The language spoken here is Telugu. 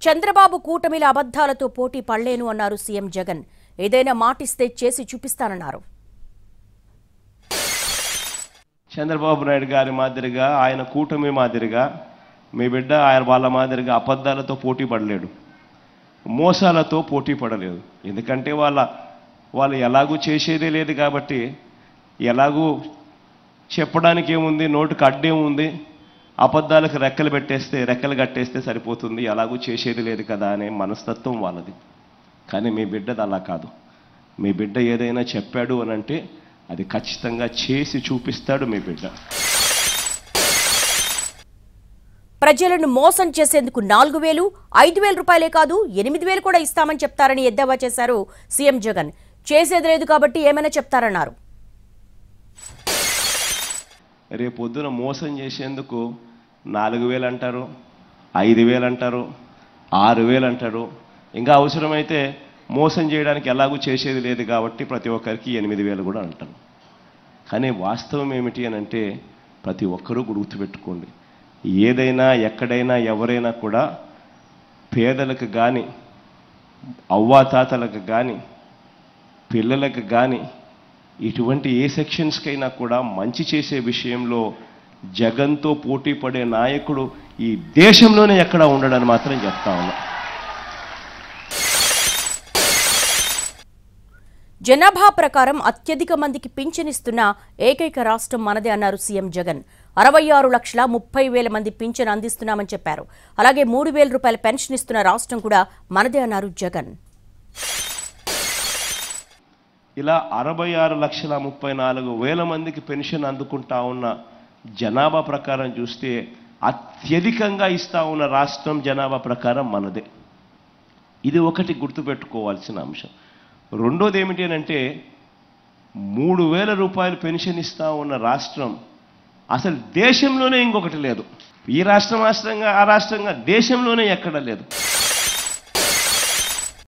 చంద్రబాబు కూటమిల అబద్ధాలతో పోటీ పడలేను అన్నారు సీఎం జగన్. ఏదైనా మాటిస్తే చేసి చూపిస్తానన్నారు. చంద్రబాబు నాయుడు గారి మాదిరిగా ఆయన కూటమి మాదిరిగా మీ బిడ్డ ఆయన వాళ్ళ మాదిరిగా అబద్ధాలతో పోటీ పడలేడు, మోసాలతో పోటీ పడలేదు. ఎందుకంటే వాళ్ళు ఎలాగూ చేసేదే లేదు కాబట్టి, ఎలాగూ చెప్పడానికి ఏముంది, నోటికి అడ్డేముంది, అబద్ధాలకు రెక్కలు కట్టేస్తే సరిపోతుంది, ఎలాగూ చేసేది లేదు కదా అనే మనస్తత్వం వాళ్ళది. కానీ మీ బిడ్డది అలా కాదు. మీ బిడ్డ ఏదైనా చెప్పాడు అనంటే అది ఖచ్చితంగా చేసి చూపిస్తాడు మీ బిడ్డ. ప్రజలను మోసం చేసేందుకు 4,000, 5,000 రూపాయలే కాదు 8,000 కూడా ఇస్తామని చెప్తారని ఎద్దేవా చేశారు సీఎం జగన్. చేసేది లేదు కాబట్టి ఏమైనా చెప్తారన్నారు. రేపొద్దున మోసం చేసేందుకు 4,000 అంటారు, 5,000 అంటారు, 6,000 అంటారు. ఇంకా అవసరమైతే మోసం చేయడానికి ఎలాగూ చేసేది లేదు కాబట్టి ప్రతి ఒక్కరికి 8,000 కూడా అంటారు. కానీ వాస్తవం ఏమిటి అని అంటే ప్రతి ఒక్కరూ గుర్తుపెట్టుకోండి, ఏదైనా ఎక్కడైనా ఎవరైనా కూడా పేదలకు కానీ, అవ్వాతాతలకు కానీ, పిల్లలకు కానీ, ఇటువంటి ఏ సెక్షన్స్కైనా కూడా మంచి చేసే విషయంలో జగన్తో పోటీ పడే నాయకుడు ఈ దేశంలోనే ఎక్కడా ఉండడని మాత్రం చెప్తా ఉన్నా. జనాభా ప్రకారం అత్యధిక మందికి పింఛనిస్తున్న ఏకైక రాష్ట్రం మనదే అన్నారు సీఎం జగన్. 66,30,000 మంది పింఛను అందిస్తున్నామని చెప్పారు. అలాగే 3,000 రూపాయల పెన్షన్ ఇస్తున్న రాష్ట్రం కూడా మనదే అన్నారు జగన్. ఇలా 66,34,000 మందికి పెన్షన్ అందుకుంటా ఉన్న జనాభా ప్రకారం చూస్తే అత్యధికంగా ఇస్తా ఉన్న రాష్ట్రం జనాభా ప్రకారం మనదే. ఇది ఒకటి గుర్తుపెట్టుకోవాల్సిన అంశం. రెండోది ఏమిటి అంటే 3,000 రూపాయలు పెన్షన్ ఇస్తా ఉన్న రాష్ట్రం అసలు దేశంలోనే ఇంకొకటి లేదు. ఈ రాష్ట్రంగా ఆ రాష్ట్రంగా దేశంలోనే ఎక్కడ లేదు.